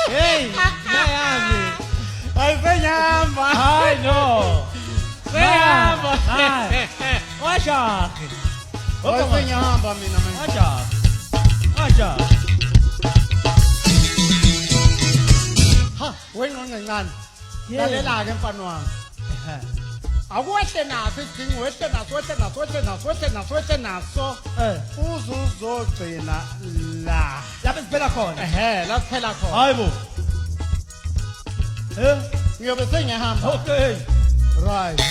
Hey, Miami. Ayisengihamba. Hayi no. Sengihamba. Hayi. Washaki. Ayisengihamba mina manje. Washaki. Ha, wena ngincane. Yeah. Lalela ke mfana wami. Akuwehle naso isidingo wehle naso. Uzuzogcina la. Lapha siphela khona. La siphela khona. Hayibo. Ngiyobe sengihamba. Okay. Right.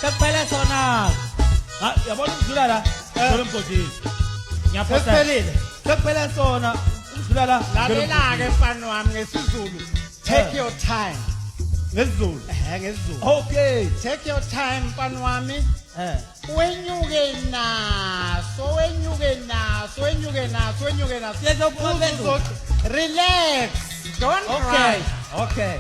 Sekuphele sona. Ha, yabona ukudlula la. Solo mgodini. Ngiyaphosa. Sesiphelile. Sekuphele sona. Ukudlula la. Lalela ke mfana wami ngesizulu. Take your time. Ngesizulu. Ngesizulu. Okay. Take your time mfana wami. Eh. Wenyuke naso. Sizophuma phezulu. Relax. Don't cry. Okay.